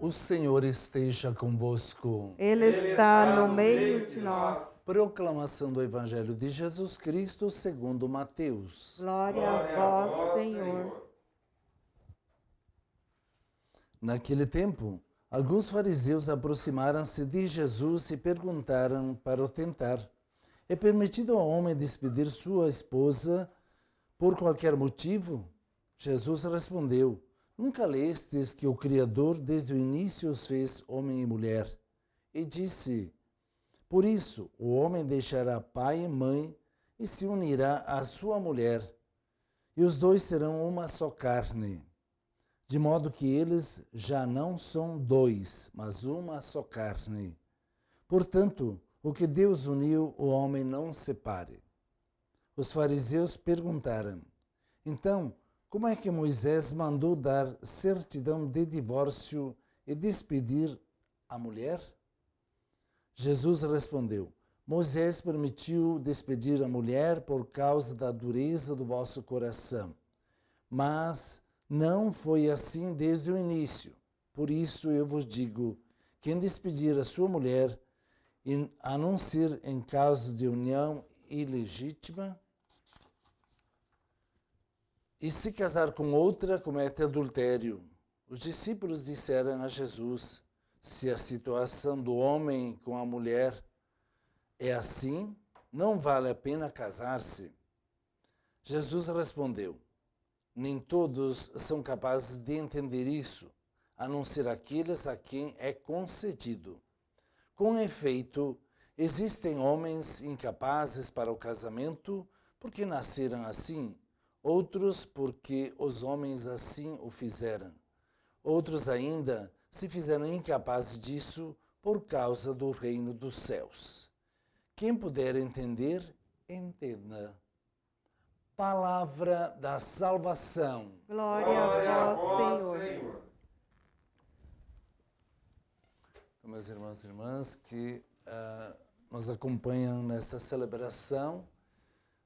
O Senhor esteja convosco. Ele está no meio de nós. Proclamação do Evangelho de Jesus Cristo segundo Mateus. Glória a vós, Senhor. Naquele tempo, alguns fariseus aproximaram-se de Jesus e perguntaram para o tentar: é permitido ao homem despedir sua esposa por qualquer motivo? Jesus respondeu: nunca lestes que o Criador desde o início os fez homem e mulher? E disse: por isso o homem deixará pai e mãe e se unirá à sua mulher, e os dois serão uma só carne. De modo que eles já não são dois, mas uma só carne. Portanto, o que Deus uniu, o homem não separe. Os fariseus perguntaram: então, como é que Moisés mandou dar certidão de divórcio e despedir a mulher? Jesus respondeu: Moisés permitiu despedir a mulher por causa da dureza do vosso coração. Mas não foi assim desde o início. Por isso eu vos digo: quem despedir a sua mulher, a não ser em caso de união ilegítima, e se casar com outra, comete adultério. Os discípulos disseram a Jesus: se a situação do homem com a mulher é assim, não vale a pena casar-se. Jesus respondeu: nem todos são capazes de entender isso, a não ser aqueles a quem é concedido. Com efeito, existem homens incapazes para o casamento porque nasceram assim, outros porque os homens assim o fizeram. Outros ainda se fizeram incapazes disso por causa do reino dos céus. Quem puder entender, entenda. Palavra da salvação. Glória a vós, Senhor. Meus irmãos e irmãs que nos acompanham nesta celebração,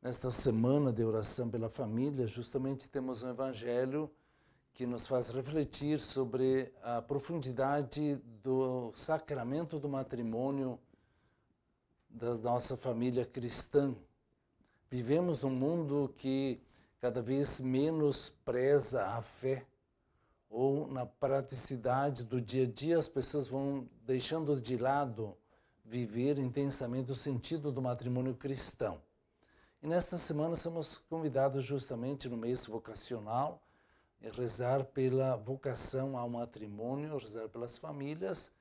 nesta semana de oração pela família, justamente temos um evangelho que nos faz refletir sobre a profundidade do sacramento do matrimônio da nossa família cristã. Vivemos num mundo que cada vez menos preza a fé, ou na praticidade do dia a dia as pessoas vão deixando de lado viver intensamente o sentido do matrimônio cristão. E nesta semana somos convidados justamente no mês vocacional a rezar pela vocação ao matrimônio, rezar pelas famílias,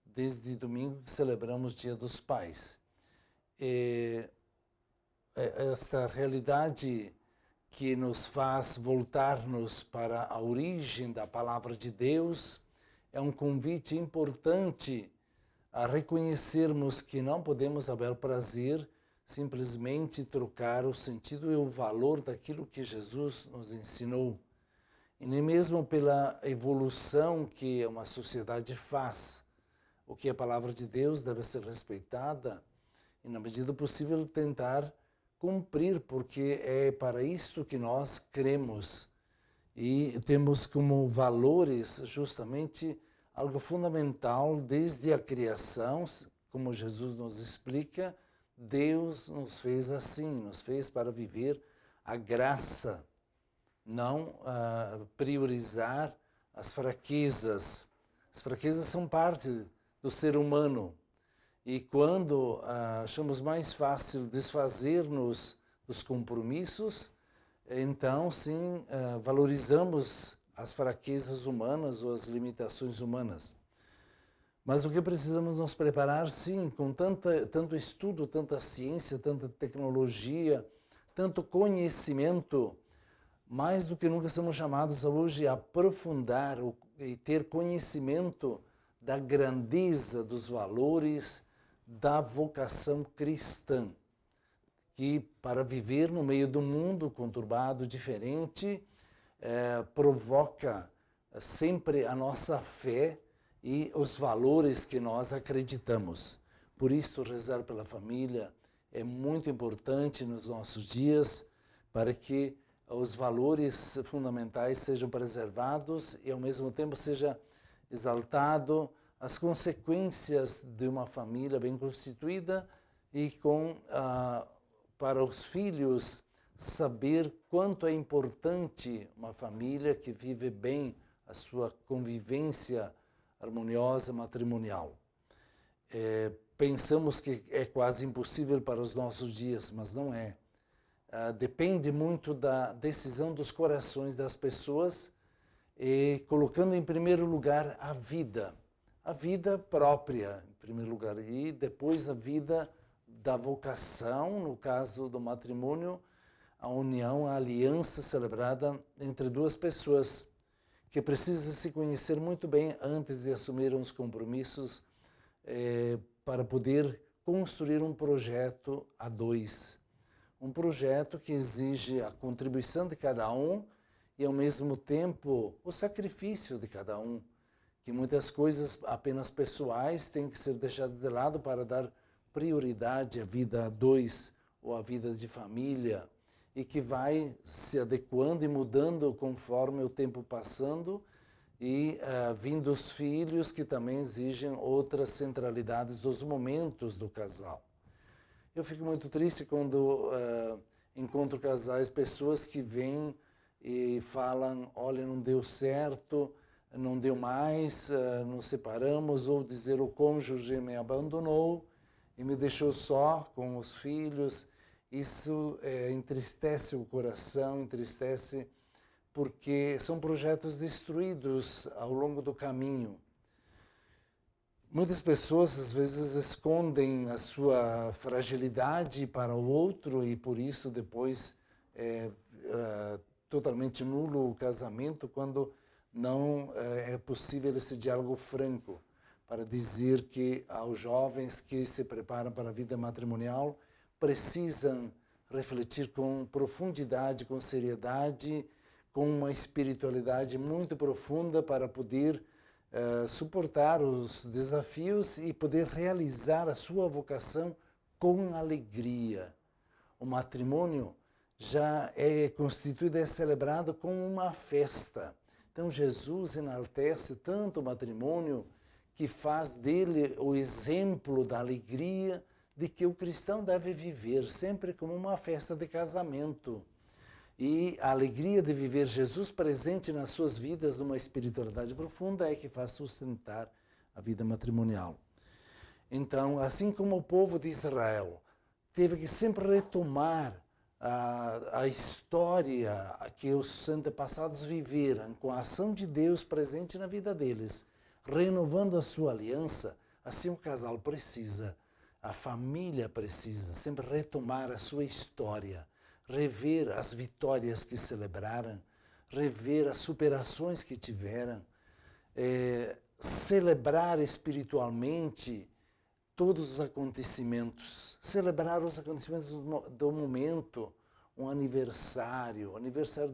desde domingo que celebramos o Dia dos Pais. Esta realidade que nos faz voltar-nos para a origem da palavra de Deus é um convite importante a reconhecermos que não podemos, a bel prazer, simplesmente trocar o sentido e o valor daquilo que Jesus nos ensinou. E nem mesmo pela evolução que uma sociedade faz. O que é a palavra de Deus deve ser respeitada e, na medida possível, tentar cumprir, porque é para isto que nós cremos. E temos como valores justamente algo fundamental desde a criação, como Jesus nos explica, Deus nos fez assim, nos fez para viver a graça, não priorizar as fraquezas. As fraquezas são parte do ser humano. E quando achamos mais fácil desfazer-nos dos compromissos, então sim valorizamos as fraquezas humanas ou as limitações humanas. Mas o que precisamos nos preparar, sim, com tanto estudo, tanta ciência, tanta tecnologia, tanto conhecimento, mais do que nunca somos chamados hoje a aprofundar e ter conhecimento da grandeza dos valores da vocação cristã, que para viver no meio do mundo conturbado, diferente, provoca sempre a nossa fé e os valores que nós acreditamos. Por isso, rezar pela família é muito importante nos nossos dias, para que os valores fundamentais sejam preservados e, ao mesmo tempo, seja exaltado, as consequências de uma família bem constituída e para os filhos saber quanto é importante uma família que vive bem a sua convivência harmoniosa matrimonial. Pensamos que é quase impossível para os nossos dias, mas não é. Depende muito da decisão dos corações das pessoas e colocando em primeiro lugar a vida própria, em primeiro lugar, e depois a vida da vocação, no caso do matrimônio, a união, a aliança celebrada entre duas pessoas que precisam se conhecer muito bem antes de assumir uns compromissos para poder construir um projeto a dois. Um projeto que exige a contribuição de cada um e, ao mesmo tempo, o sacrifício de cada um. Que muitas coisas apenas pessoais têm que ser deixadas de lado para dar prioridade à vida a dois ou à vida de família e que vai se adequando e mudando conforme o tempo passando e vindo os filhos que também exigem outras centralidades dos momentos do casal. Eu fico muito triste quando encontro casais, pessoas que vêm e falam, olha, não deu certo, não deu mais, nos separamos, ou dizer o cônjuge me abandonou e me deixou só com os filhos. Isso entristece o coração, entristece porque são projetos destruídos ao longo do caminho. Muitas pessoas às vezes escondem a sua fragilidade para o outro e por isso depois é totalmente nulo o casamento quando não é possível esse diálogo franco para dizer que aos jovens que se preparam para a vida matrimonial precisam refletir com profundidade, com seriedade, com uma espiritualidade muito profunda para poder suportar os desafios e poder realizar a sua vocação com alegria. O matrimônio já é constituído e celebrado como uma festa. Então Jesus enaltece tanto o matrimônio que faz dele o exemplo da alegria de que o cristão deve viver sempre como uma festa de casamento. E a alegria de viver Jesus presente nas suas vidas, numa espiritualidade profunda, é que faz sustentar a vida matrimonial. Então, assim como o povo de Israel teve que sempre retomar a história que os antepassados viveram, com a ação de Deus presente na vida deles, renovando a sua aliança, assim o casal precisa, a família precisa sempre retomar a sua história, rever as vitórias que celebraram, rever as superações que tiveram, celebrar espiritualmente todos os acontecimentos, celebrar os acontecimentos do momento, um aniversário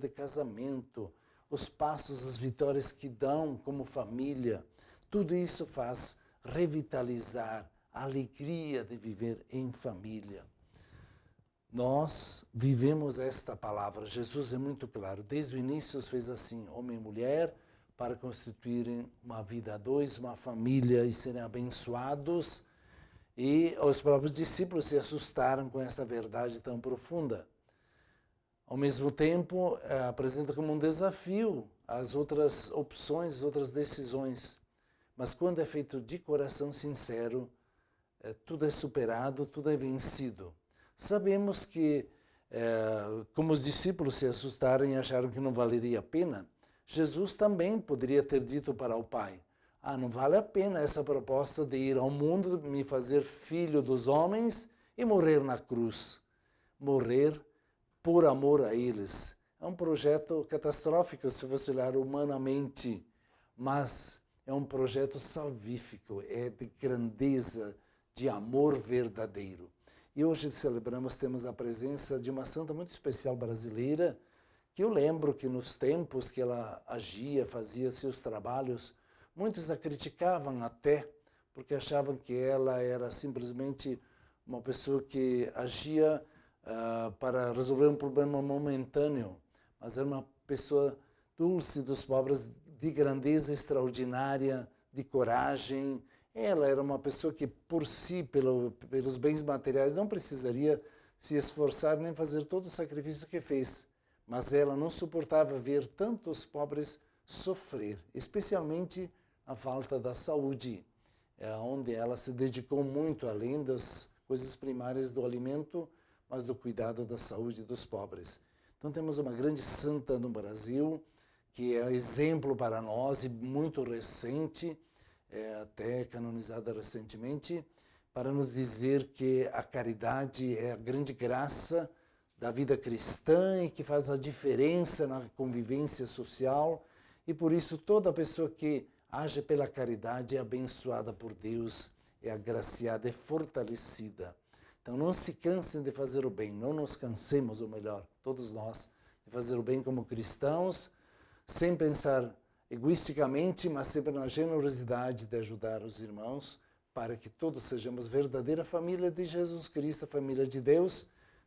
de casamento, os passos, as vitórias que dão como família, tudo isso faz revitalizar a alegria de viver em família. Nós vivemos esta palavra. Jesus é muito claro. Desde o início fez assim, homem e mulher, para constituírem uma vida a dois, uma família e serem abençoados. E os próprios discípulos se assustaram com essa verdade tão profunda. Ao mesmo tempo, apresenta como um desafio as outras opções, as outras decisões. Mas quando é feito de coração sincero, tudo é superado, tudo é vencido. Sabemos que, como os discípulos se assustaram e acharam que não valeria a pena, Jesus também poderia ter dito para o Pai, não vale a pena essa proposta de ir ao mundo, me fazer filho dos homens e morrer na cruz. Morrer por amor a eles. É um projeto catastrófico, se você olhar humanamente, mas é um projeto salvífico, é de grandeza, de amor verdadeiro. E hoje temos a presença de uma santa muito especial brasileira, que eu lembro que nos tempos que ela agia, fazia seus trabalhos, muitos a criticavam até, porque achavam que ela era simplesmente uma pessoa que agia para resolver um problema momentâneo, mas era uma pessoa dulce dos pobres, de grandeza extraordinária, de coragem. Ela era uma pessoa que, por si, pelos bens materiais, não precisaria se esforçar nem fazer todo o sacrifício que fez. Mas ela não suportava ver tantos pobres sofrer, especialmente a falta da saúde, onde ela se dedicou muito, além das coisas primárias do alimento, mas do cuidado da saúde dos pobres. Então temos uma grande santa no Brasil, que é exemplo para nós e muito recente, até canonizada recentemente, para nos dizer que a caridade é a grande graça da vida cristã e que faz a diferença na convivência social, e por isso toda pessoa que age pela caridade é abençoada por Deus, é agraciada, é fortalecida. Então não se cansem de fazer o bem, não nos cansemos, ou melhor, todos nós, de fazer o bem como cristãos, sem pensar egoisticamente, mas sempre na generosidade de ajudar os irmãos, para que todos sejamos verdadeira família de Jesus Cristo, a família de Deus,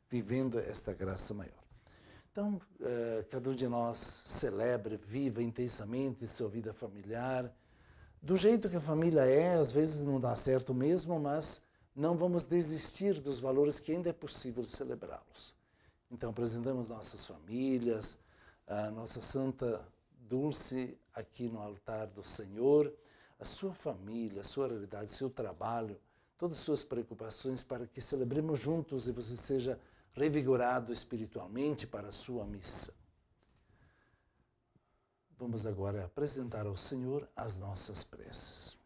vivendo esta graça maior. Então, cada um de nós celebre, viva intensamente sua vida familiar, do jeito que a família é, às vezes não dá certo mesmo, mas não vamos desistir dos valores que ainda é possível celebrá-los. Então, apresentamos nossas famílias, a nossa Santa Dulce aqui no altar do Senhor, a sua família, a sua realidade, seu trabalho, todas as suas preocupações, para que celebremos juntos e você seja revigorado espiritualmente para a sua missa. Vamos agora apresentar ao Senhor as nossas preces.